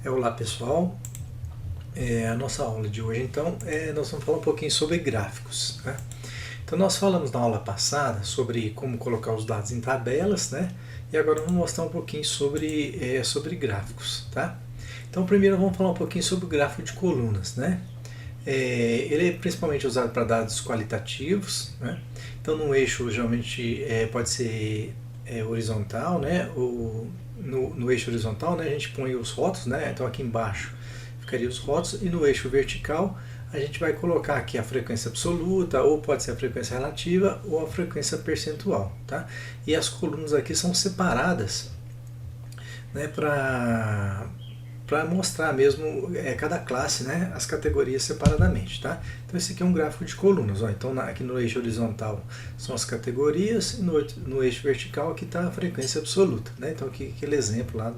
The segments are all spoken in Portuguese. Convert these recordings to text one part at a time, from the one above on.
Olá pessoal, a nossa aula de hoje então, nós vamos falar um pouquinho sobre gráficos, né? Então nós falamos na aula passada sobre como colocar os dados em tabelas, né? E agora vamos mostrar um pouquinho sobre gráficos, tá? Então primeiro vamos falar um pouquinho sobre o gráfico de colunas, né? Ele é principalmente usado para dados qualitativos, né? Então no eixo geralmente pode ser horizontal, né? No eixo horizontal, né, a gente põe os rótulos, né? Então aqui embaixo ficaria os rótulos, e no eixo vertical a gente vai colocar aqui a frequência absoluta, ou pode ser a frequência relativa, ou a frequência percentual, tá? E as colunas aqui são separadas, né, para mostrar mesmo cada classe, né, as categorias separadamente, tá? Então esse aqui é um gráfico de colunas, ó. Então aqui no eixo horizontal são as categorias, e no eixo vertical aqui está a frequência absoluta, né? Então aqui aquele exemplo lá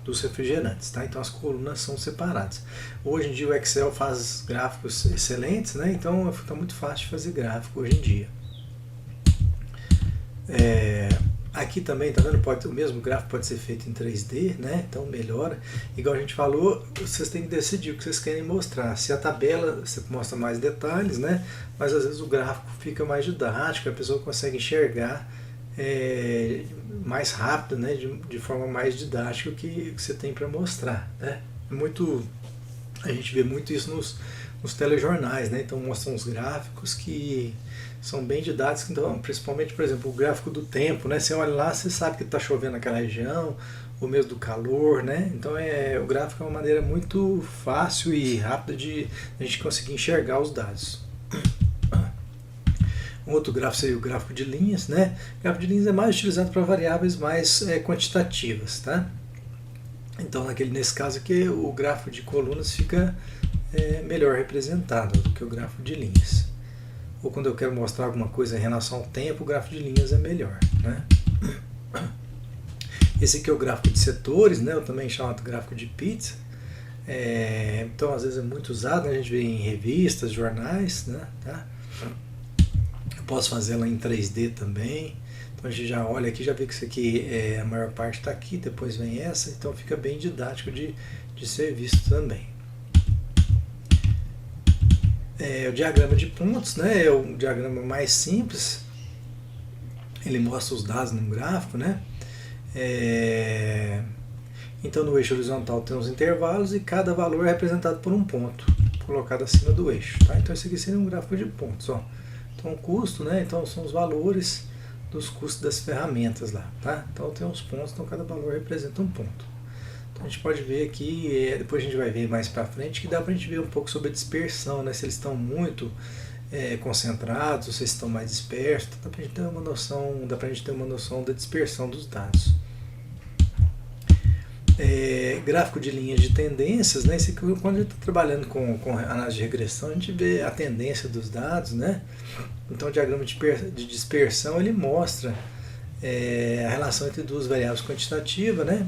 dos refrigerantes, tá? Então as colunas são separadas. Hoje em dia o Excel faz gráficos excelentes, né? Então fica muito fácil de fazer gráfico hoje em dia. Aqui também, tá vendo? O mesmo gráfico pode ser feito em 3D, né? Então melhora. Igual a gente falou, vocês têm que decidir o que vocês querem mostrar. Se a tabela você mostra mais detalhes, né? Mas às vezes o gráfico fica mais didático, a pessoa consegue enxergar mais rápido, né? De forma mais didática o que você tem para mostrar, né? A gente vê muito isso nos telejornais, né? Então mostram os gráficos que são bem didáticos, então, principalmente, por exemplo, o gráfico do tempo, né? Você olha lá, você sabe que está chovendo naquela região, o mês do calor, né? Então o gráfico é uma maneira muito fácil e rápida de a gente conseguir enxergar os dados. Um outro gráfico seria o gráfico de linhas, né? O gráfico de linhas é mais utilizado para variáveis mais quantitativas, tá? Então, nesse caso aqui, o gráfico de colunas fica melhor representado do que o gráfico de linhas. Ou quando eu quero mostrar alguma coisa em relação ao tempo, o gráfico de linhas é melhor, né? Esse aqui é o gráfico de setores, né? Eu também chamo de gráfico de pizza. Então, às vezes é muito usado, né? A gente vê em revistas, jornais, né? Tá? Eu posso fazer ela em 3D também. Então a gente já olha aqui, já vê que isso aqui, a maior parte está aqui, depois vem essa, então fica bem didático de ser visto também. O diagrama de pontos, né, é o diagrama mais simples, ele mostra os dados num gráfico, né? Então no eixo horizontal tem os intervalos e cada valor é representado por um ponto colocado acima do eixo, tá? Então esse aqui seria um gráfico de pontos, ó. Então o custo, né, então são os valores dos custos das ferramentas lá, tá? Então tem uns pontos, então cada valor representa um ponto. Então a gente pode ver aqui, depois a gente vai ver mais para frente, que dá para a gente ver um pouco sobre a dispersão, né? Se eles estão muito concentrados, ou se eles estão mais dispersos, dá para a gente ter uma noção da dispersão dos dados. Gráfico de linhas de tendências, né? Esse aqui, quando a gente está trabalhando com análise de regressão, a gente vê a tendência dos dados, né? Então o diagrama de dispersão ele mostra a relação entre duas variáveis quantitativas, né?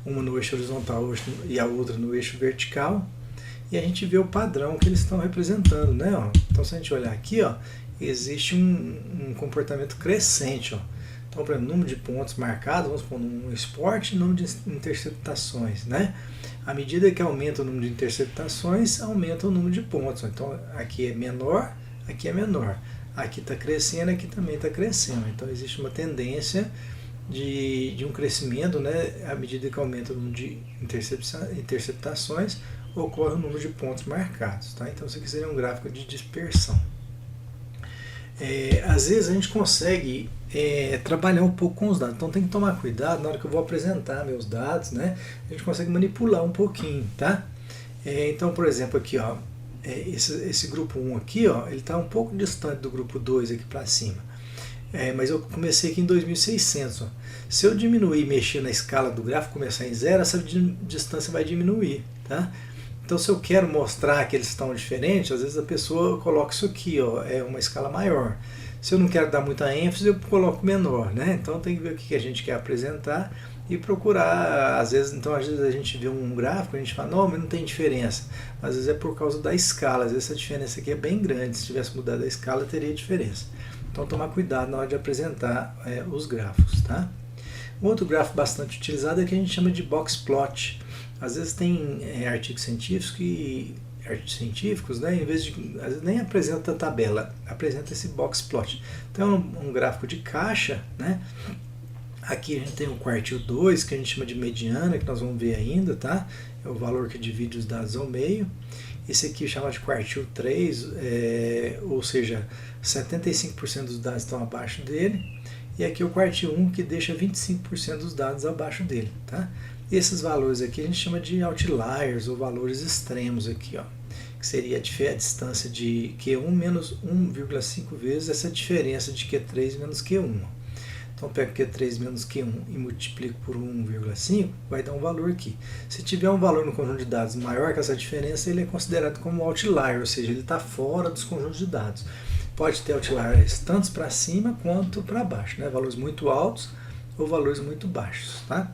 Uma no eixo horizontal e a outra no eixo vertical, e a gente vê o padrão que eles estão representando, né? Então se a gente olhar aqui, ó, existe um comportamento crescente, ó. Então, por exemplo, número de pontos marcados, vamos supor, no esporte, número de interceptações, né? À medida que aumenta o número de interceptações, aumenta o número de pontos. Então, aqui é menor, aqui é menor. Aqui está crescendo, aqui também está crescendo. Então, existe uma tendência de um crescimento, né? À medida que aumenta o número de interceptações, ocorre o número de pontos marcados, tá? Então, isso aqui seria um gráfico de dispersão. Às vezes a gente consegue trabalhar um pouco com os dados, então tem que tomar cuidado na hora que eu vou apresentar meus dados, né? A gente consegue manipular um pouquinho, tá? Então, por exemplo, aqui, ó, esse grupo 1 aqui, ó, ele está um pouco distante do grupo 2 aqui para cima, mas eu comecei aqui em 2600, ó. Se eu diminuir e mexer na escala do gráfico, começar em 0, essa distância vai diminuir, tá? Então, se eu quero mostrar que eles estão diferentes, às vezes a pessoa coloca isso aqui, ó, é uma escala maior. Se eu não quero dar muita ênfase, eu coloco menor, né? Então tem que ver o que a gente quer apresentar e procurar, às vezes a gente vê um gráfico, a gente fala, não, mas não tem diferença. Às vezes é por causa da escala, às vezes essa diferença aqui é bem grande, se tivesse mudado a escala teria diferença. Então tomar cuidado na hora de apresentar os gráficos, tá? Um outro gráfico bastante utilizado é que a gente chama de box plot. Às vezes tem artigos científicos, né, em vez de, às vezes nem apresenta a tabela, apresenta esse box plot. Então um gráfico de caixa, né? Aqui a gente tem o quartil 2, que a gente chama de mediana, que nós vamos ver ainda, tá? É o valor que divide os dados ao meio. Esse aqui chama de quartil 3, ou seja, 75% dos dados estão abaixo dele. E aqui o quartil 1, que deixa 25% dos dados abaixo dele, tá? E esses valores aqui a gente chama de outliers, ou valores extremos aqui, ó, que seria a distância de Q1 menos 1,5 vezes essa diferença de Q3 menos Q1. Então eu pego Q3 menos Q1 e multiplico por 1,5, vai dar um valor aqui. Se tiver um valor no conjunto de dados maior que essa diferença, ele é considerado como outlier, ou seja, ele está fora dos conjuntos de dados. Pode ter outliers tanto para cima quanto para baixo, né? Valores muito altos ou valores muito baixos, tá?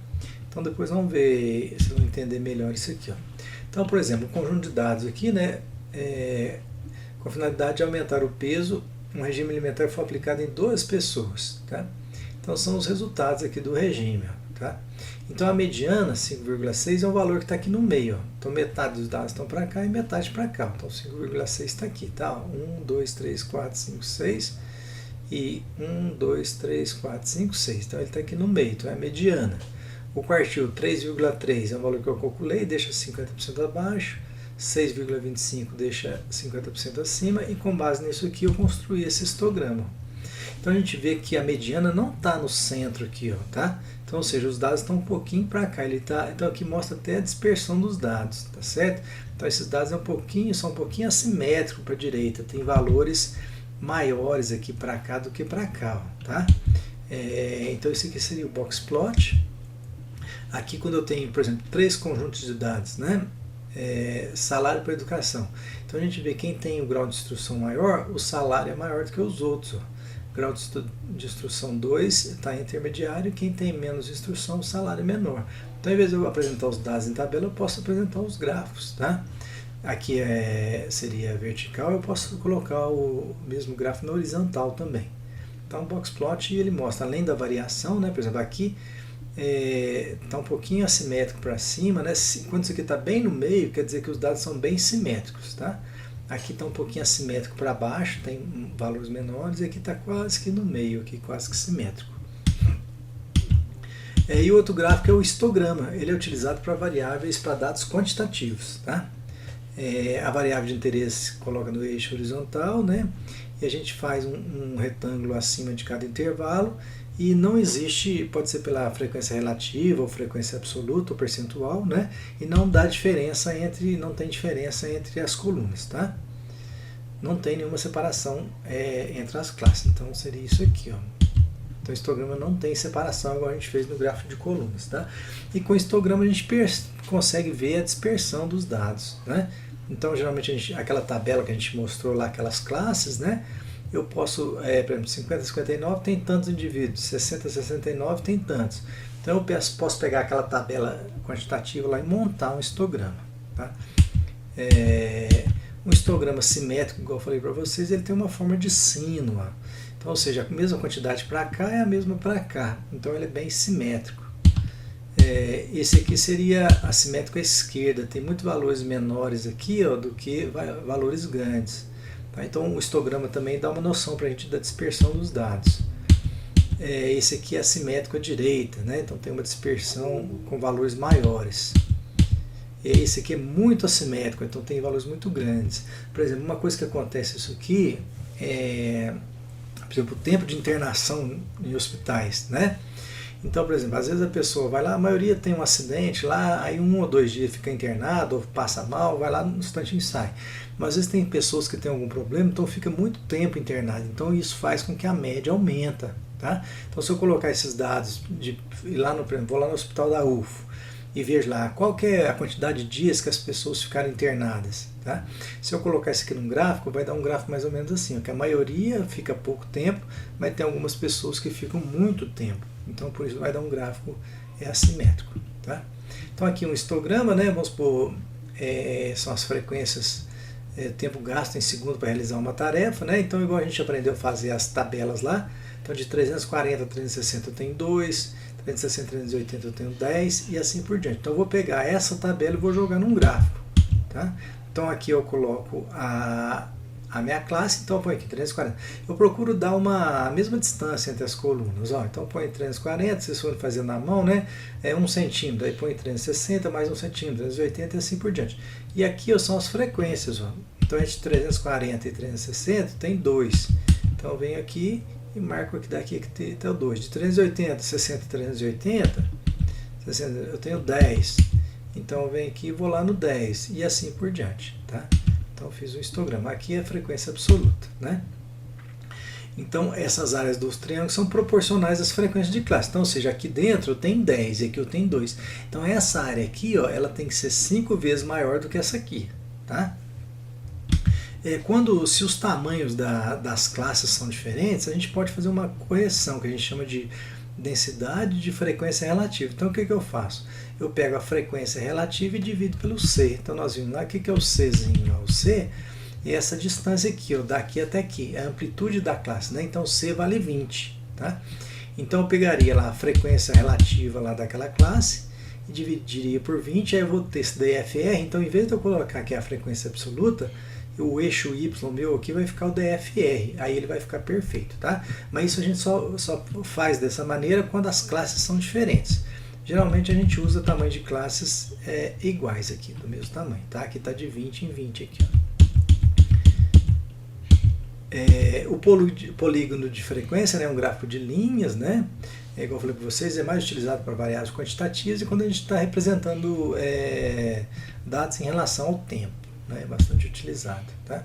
Então depois vamos ver, vocês vão entender melhor isso aqui, ó. Então, por exemplo, o conjunto de dados aqui, né, com a finalidade de aumentar o peso, um regime alimentar foi aplicado em 2 pessoas, tá? Então são os resultados aqui do regime, tá? Então a mediana, 5,6, é um valor que está aqui no meio, ó. Então metade dos dados estão para cá e metade para cá. Então 5,6 está aqui, tá? 1, 2, 3, 4, 5, 6 e 1, 2, 3, 4, 5, 6. Então ele está aqui no meio, então é a mediana. O quartil 3,3 é um valor que eu calculei, deixa 50% abaixo, 6,25 deixa 50% acima, e com base nisso aqui eu construí esse histograma. Então a gente vê que a mediana não está no centro aqui, ó, tá? Então, ou seja, os dados estão um pouquinho para cá. Então aqui mostra até a dispersão dos dados, tá certo? Então esses dados são um pouquinho assimétricos para a direita, tem valores maiores aqui para cá do que para cá, ó, tá? Então esse aqui seria o box plot. Aqui quando eu tenho, por exemplo, 3 conjuntos de dados, né? Salário para educação. Então a gente vê quem tem o grau de instrução maior, o salário é maior do que os outros, ó. Grau de instrução 2 está intermediário, quem tem menos instrução, o salário é menor. Então, ao invés de eu apresentar os dados em tabela, eu posso apresentar os gráficos, tá? Aqui seria vertical, eu posso colocar o mesmo gráfico na horizontal também. Então, o box plot ele mostra, além da variação, né? Por exemplo, aqui está um pouquinho assimétrico para cima, né? Quando isso aqui está bem no meio, quer dizer que os dados são bem simétricos, tá? Aqui está um pouquinho assimétrico para baixo, tem valores menores, e aqui está quase que no meio, aqui quase que simétrico. E o outro gráfico é o histograma, ele é utilizado para variáveis, para dados quantitativos, tá? A variável de interesse coloca no eixo horizontal, né? E a gente faz um retângulo acima de cada intervalo, e não existe, pode ser pela frequência relativa, ou frequência absoluta, ou percentual, né? E não tem diferença entre as colunas, tá? Não tem nenhuma separação entre as classes, então seria isso aqui, ó. Então o histograma não tem separação, igual a gente fez no gráfico de colunas, tá? E com o histograma a gente consegue ver a dispersão dos dados, né? Então geralmente aquela tabela que a gente mostrou lá, aquelas classes, né? Eu posso, por exemplo, 50 a 59 tem tantos indivíduos, 60 a 69 tem tantos. Então eu posso pegar aquela tabela quantitativa lá e montar um histograma, tá? Um histograma simétrico, igual eu falei para vocês, ele tem uma forma de sino, ó. Então, ou seja, a mesma quantidade para cá é a mesma para cá. Então ele é bem simétrico. Esse aqui seria assimétrico à esquerda, tem muitos valores menores aqui, ó, do que valores grandes. Então o histograma também dá uma noção para a gente da dispersão dos dados. Esse aqui é assimétrico à direita, né? Então tem uma dispersão com valores maiores. Esse aqui é muito assimétrico, então tem valores muito grandes. Por exemplo, uma coisa que acontece isso aqui por exemplo, o tempo de internação em hospitais, né? Então, por exemplo, às vezes a pessoa vai lá, a maioria tem um acidente lá, aí 1 ou 2 dias fica internado, ou passa mal, vai lá no instantinho e sai. Mas às vezes tem pessoas que têm algum problema, então fica muito tempo internado. Então isso faz com que a média aumenta, tá? Então se eu colocar esses dados, por exemplo, vou lá no hospital da UFO e vejo lá qual que é a quantidade de dias que as pessoas ficaram internadas, tá? Se eu colocar isso aqui num gráfico, vai dar um gráfico mais ou menos assim, que a maioria fica pouco tempo, mas tem algumas pessoas que ficam muito tempo. Então, por isso vai dar um gráfico assimétrico, tá? Então, aqui um histograma, né? Vamos supor, são as frequências, tempo gasto em segundo para realizar uma tarefa, né? Então, igual a gente aprendeu a fazer as tabelas lá, então de 340 a 360 tem 2, 360 e 380 eu tenho 10 e assim por diante. Então eu vou pegar essa tabela e vou jogar num gráfico. Tá? Então aqui eu coloco a minha classe, então eu ponho aqui 340. Eu procuro dar a mesma distância entre as colunas. Ó. Então eu ponho 340, se vocês forem fazer na mão, né, é 1 centímetro. Aí põe 360 mais 1 centímetro, 380 e assim por diante. E aqui ó, são as frequências. Ó. Então entre 340 e 360 tem 2. Então eu venho aqui e marco aqui daqui que tem o 2. De 380, 60 e 380, 60, eu tenho 10. Então eu venho aqui e vou lá no 10 e assim por diante, tá? Então eu fiz um histograma. Aqui é a frequência absoluta, né? Então essas áreas dos triângulos são proporcionais às frequências de classe. Então, ou seja, aqui dentro eu tenho 10 e aqui eu tenho 2. Então essa área aqui, ó, ela tem que ser 5 vezes maior do que essa aqui, tá? Se os tamanhos das classes são diferentes, a gente pode fazer uma correção que a gente chama de densidade de frequência relativa. Então o que eu faço? Eu pego a frequência relativa e divido pelo C. Então nós vimos lá o que é o Czinho. O C é essa distância aqui, ó, daqui até aqui, é a amplitude da classe, né? Então C vale 20. Tá? Então eu pegaria lá a frequência relativa lá daquela classe e dividiria por 20, aí eu vou ter esse DFR. Então em vez de eu colocar aqui a frequência absoluta, o eixo Y meu aqui vai ficar o DFR, aí ele vai ficar perfeito, tá? Mas isso a gente só faz dessa maneira quando as classes são diferentes. Geralmente a gente usa tamanho de classes iguais aqui, do mesmo tamanho, tá? Aqui está de 20 em 20 aqui, ó. O polígono de frequência, né, é um gráfico de linhas, né? Igual eu falei para vocês, é mais utilizado para variáveis quantitativas e quando a gente está representando dados em relação ao tempo. É bastante utilizado. Tá?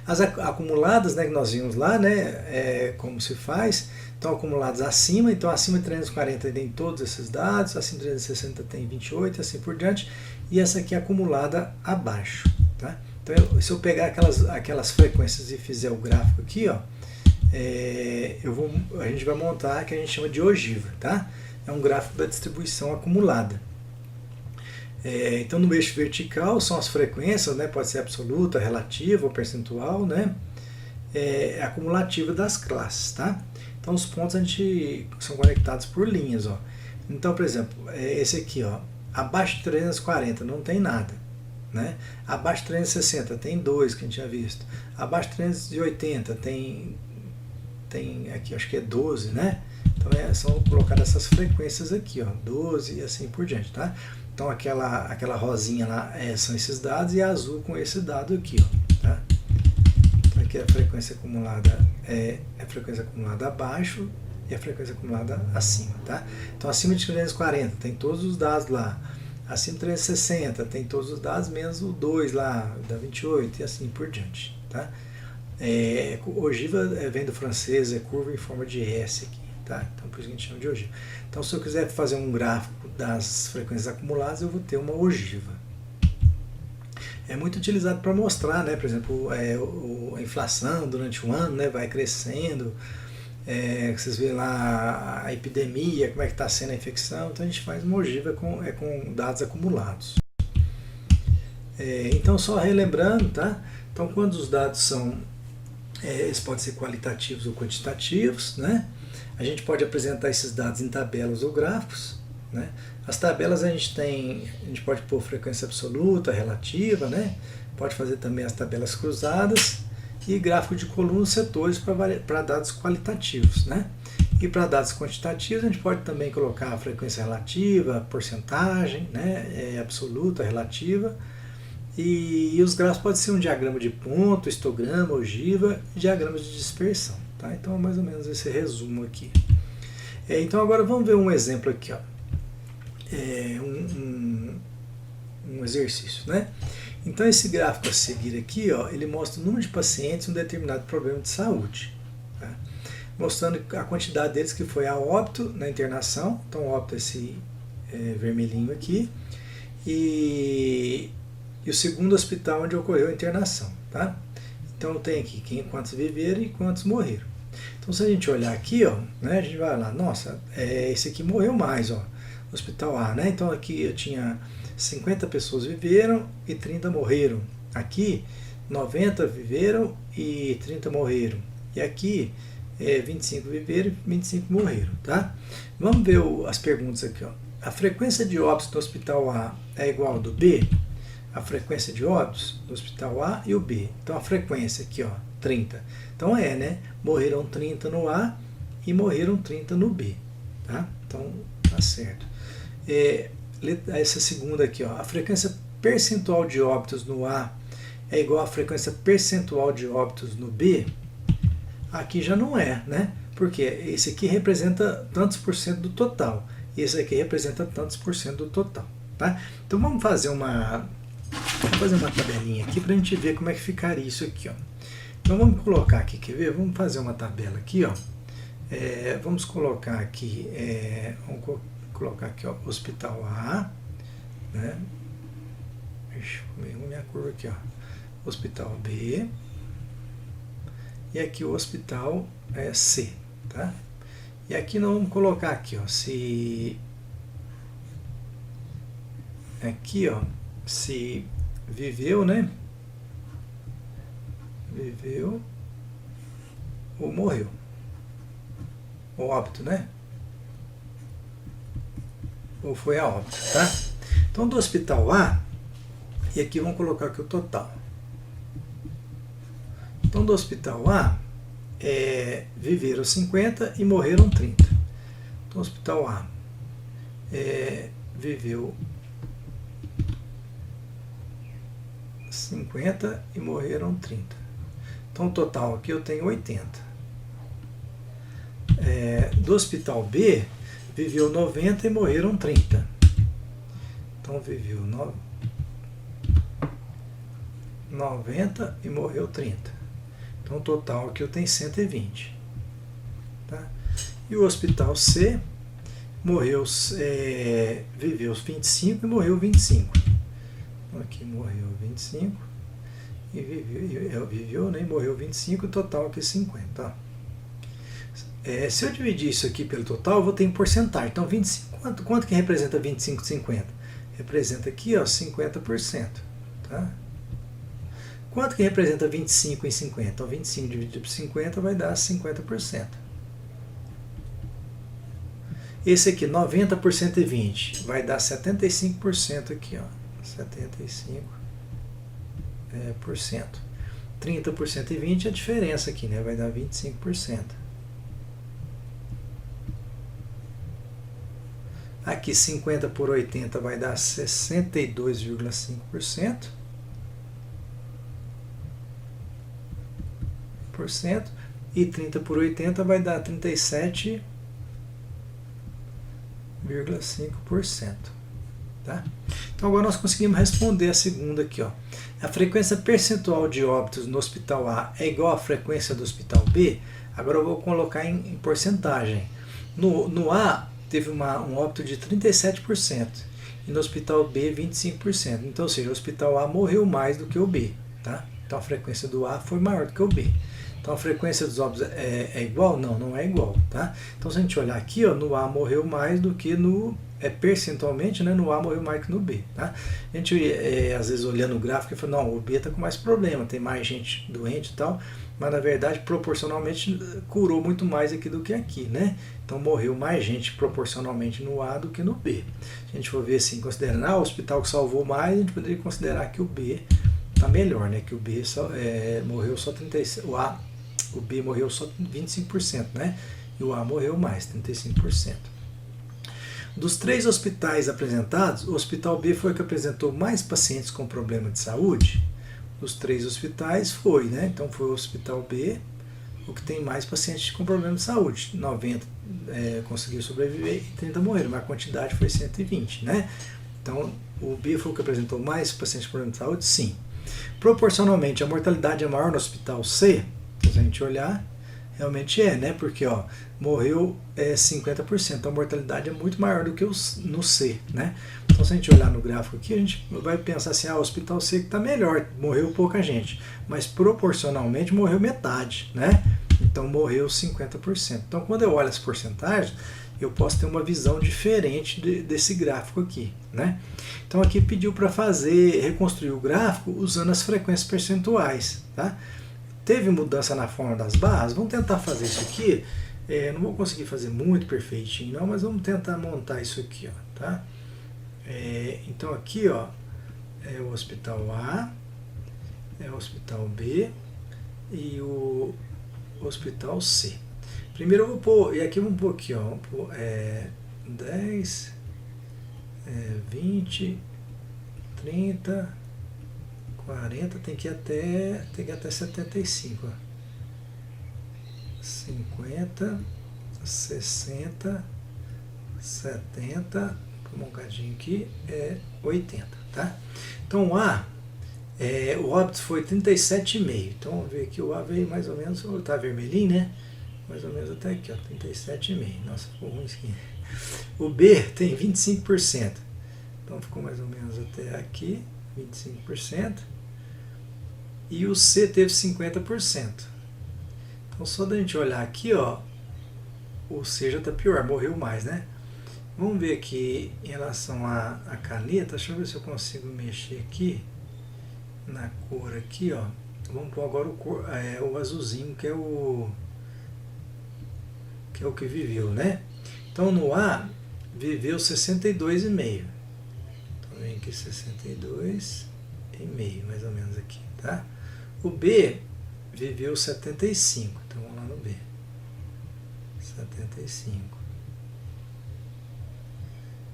As acumuladas, né, que nós vimos lá, né, como se faz, estão acumuladas acima, então acima de 340 tem todos esses dados, acima de 360 tem 28 e assim por diante, e essa aqui é acumulada abaixo. Tá? Então se eu pegar aquelas frequências e fizer o gráfico aqui, ó, a gente vai montar o que a gente chama de ogiva. Tá? É um gráfico da distribuição acumulada. Então no eixo vertical são as frequências, né, pode ser absoluta, relativa ou percentual, né, acumulativa das classes. Tá? Então os pontos são conectados por linhas. Ó. Então, por exemplo, esse aqui, ó, abaixo de 340 não tem nada. Né? Abaixo de 360 tem 2 que a gente tinha visto. Abaixo de 380 tem aqui, acho que é 12, né? Então são colocadas essas frequências aqui, ó, 12 e assim por diante. Tá? Então aquela rosinha lá são esses dados e a azul com esse dado aqui. Ó, tá? Então aqui a frequência acumulada é a frequência acumulada abaixo e a frequência acumulada acima. Tá? Então acima de 340 tem todos os dados lá. Acima de 360 tem todos os dados menos o 2 lá, da 28 e assim por diante. Tá? Ogiva vem do francês, é curva em forma de S aqui. Tá? Então por isso que a gente chama de ogiva. Então se eu quiser fazer um gráfico das frequências acumuladas, eu vou ter uma ogiva. É muito utilizado para mostrar, né, por exemplo, a inflação durante um ano, né, vai crescendo, vocês veem lá a epidemia, como é que está sendo a infecção, então a gente faz uma ogiva com dados acumulados. Então só relembrando, tá? Então quando os dados são, eles podem ser qualitativos ou quantitativos, né? A gente pode apresentar esses dados em tabelas ou gráficos. Né? As tabelas a gente pode pôr frequência absoluta, relativa, né? Pode fazer também as tabelas cruzadas e gráfico de colunas, setores para dados qualitativos. Né? E para dados quantitativos a gente pode também colocar a frequência relativa, porcentagem, né? Absoluta, relativa. E os gráficos podem ser um diagrama de ponto, histograma, ogiva e diagramas de dispersão. Tá? Então é mais ou menos esse resumo aqui. Então agora vamos ver um exemplo aqui. Ó. Um exercício. Né? Então esse gráfico a seguir aqui, ó, ele mostra o número de pacientes em um determinado problema de saúde. Tá? Mostrando a quantidade deles que foi a óbito na internação. Então óbito é esse vermelhinho aqui. E o segundo hospital onde ocorreu a internação. Tá? Então tem aqui quantos viveram e quantos morreram. Então se a gente olhar aqui, ó, né, a gente vai lá, nossa, esse aqui morreu mais, ó, hospital A, né? Então aqui eu tinha 50 pessoas viveram e 30 morreram. Aqui 90 viveram e 30 morreram. E aqui 25 viveram e 25 morreram, tá? Vamos ver as perguntas aqui, ó. A frequência de óbitos do hospital A é igual ao do B? A frequência de óbitos do hospital A e o B. Então a frequência aqui, ó, 30. Então né? Morreram 30 no A e morreram 30 no B, tá? Então tá certo. Essa segunda aqui, ó, a frequência percentual de óbitos no A é igual à frequência percentual de óbitos no B? Aqui já não é, né? Porque esse aqui representa tantos por cento do total. E esse aqui representa tantos por cento do total, tá? Então vamos fazer uma tabelinha aqui para a gente ver como é que ficaria isso aqui, ó. Então vamos colocar aqui, quer ver? Vamos fazer uma tabela aqui, ó. Vamos colocar aqui, colocar aqui, ó, Hospital A, né? Comigo minha curva aqui, ó. Hospital B e aqui o Hospital C, tá? E aqui nós vamos colocar aqui, ó, se viveu, né? Viveu ou morreu. Ou óbito, né? Ou foi a óbito, tá? Então do Hospital A, e aqui vamos colocar aqui o total. Então do Hospital A, viveram 50 e morreram 30. Então o Hospital A viveu 50 e morreram 30. Então o total aqui eu tenho 80. Do Hospital B, viveu 90 e morreram 30. Então viveu 90 e morreu 30. Então o total aqui eu tenho 120. Tá? E o Hospital C viveu 25 e morreu 25. Então aqui morreu 25 e viveu, né, e morreu 25, o total aqui 50. Ó. Se eu dividir isso aqui pelo total, eu vou ter em porcentagem. Então 25, quanto que representa 25 de 50? Representa aqui, ó, 50%. Tá? Quanto que representa 25 em 50? Então 25 dividido por 50 vai dar 50%. Esse aqui, 90 por 120, vai dar 75% aqui, ó. 75%. 30 por 120 é a diferença aqui, né? Vai dar 25%. Aqui 50 por 80 vai dar 62,5%. E 30 por 80 vai dar 37,5%. Tá? Então agora nós conseguimos responder a segunda aqui, ó. A frequência percentual de óbitos no Hospital A é igual à frequência do Hospital B? Agora eu vou colocar em porcentagem. No A teve um óbito de 37% e no Hospital B 25%. Então, ou seja, o Hospital A morreu mais do que o B. Tá? Então a frequência do A foi maior do que o B. Então a frequência dos óbitos é igual? Não, não é igual. Tá? Então se a gente olhar aqui, ó, no A morreu mais do que no... percentualmente, né, no A morreu mais que no B. Tá? A gente, às vezes, olhando o gráfico, fala, não, o B está com mais problema, tem mais gente doente e tal, mas, na verdade, proporcionalmente, curou muito mais aqui do que aqui, né? Então, morreu mais gente proporcionalmente no A do que no B. Se a gente for ver assim, considerando, o hospital que salvou mais, a gente poderia considerar que o B está melhor, né? Que o B morreu só 36%, o B morreu só 25%, né? E o A morreu mais, 35%. Dos 3 hospitais apresentados, o Hospital B foi o que apresentou mais pacientes com problema de saúde? Dos 3 hospitais foi, né? Então foi o Hospital B o que tem mais pacientes com problema de saúde. 90 conseguiram sobreviver e 30 morreram, mas a quantidade foi 120, né? Então o B foi o que apresentou mais pacientes com problema de saúde? Sim. Proporcionalmente, a mortalidade é maior no Hospital C? Se a gente olhar, realmente né? Porque ó, morreu 50%, então a mortalidade é muito maior do que no C, né? Então se a gente olhar no gráfico aqui, a gente vai pensar assim, o Hospital C que está melhor, morreu pouca gente, mas proporcionalmente morreu metade, né? Então morreu 50%. Então quando eu olho as porcentagens, eu posso ter uma visão diferente desse gráfico aqui, né? Então aqui pediu para reconstruir o gráfico usando as frequências percentuais, tá? Teve mudança na forma das barras? Vamos tentar fazer isso aqui. Não vou conseguir fazer muito perfeitinho não, mas vamos tentar montar isso aqui, ó, tá? Então aqui, ó, é o hospital A, é o hospital B e o hospital C. Primeiro eu vou pôr, e aqui vamos pôr aqui, ó, vamos pôr 10, 20, 30, 40, tem que ir até 75, ó. 50, 60, 70, um bocadinho aqui, 80, tá? Então o A, o óbito foi 37,5. Então vamos ver que o A veio mais ou menos, tá vermelhinho, né? Mais ou menos até aqui, ó, 37,5. Nossa, ficou ruim isso aqui. O B tem 25%. Então ficou mais ou menos até aqui, 25%. E o C teve 50%. Então só da gente olhar aqui, ó, o C já está pior, morreu mais, né? Vamos ver aqui em relação à caneta, deixa eu ver se eu consigo mexer aqui na cor aqui, ó. Vamos pôr agora o azulzinho, que é o que viveu, né? Então no A viveu 62,5. Então vem aqui 62,5, mais ou menos aqui, tá? O B viveu 75. Então vamos lá no B. 75.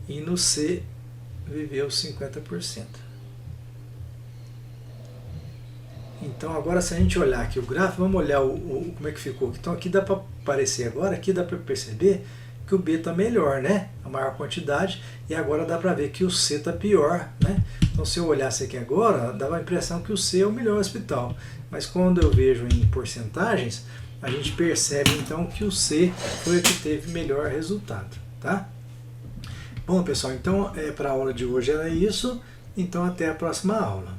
E no C viveu 50%. Então agora se a gente olhar aqui o gráfico, vamos olhar como é que ficou. Então aqui dá para aparecer agora, aqui dá para perceber que o B está melhor, né? A maior quantidade, e agora dá para ver que o C está pior, né? Então se eu olhasse aqui agora, dava a impressão que o C é o melhor hospital. Mas quando eu vejo em porcentagens, a gente percebe então que o C foi o que teve melhor resultado, tá? Bom, pessoal, então para a aula de hoje era isso. Então até a próxima aula.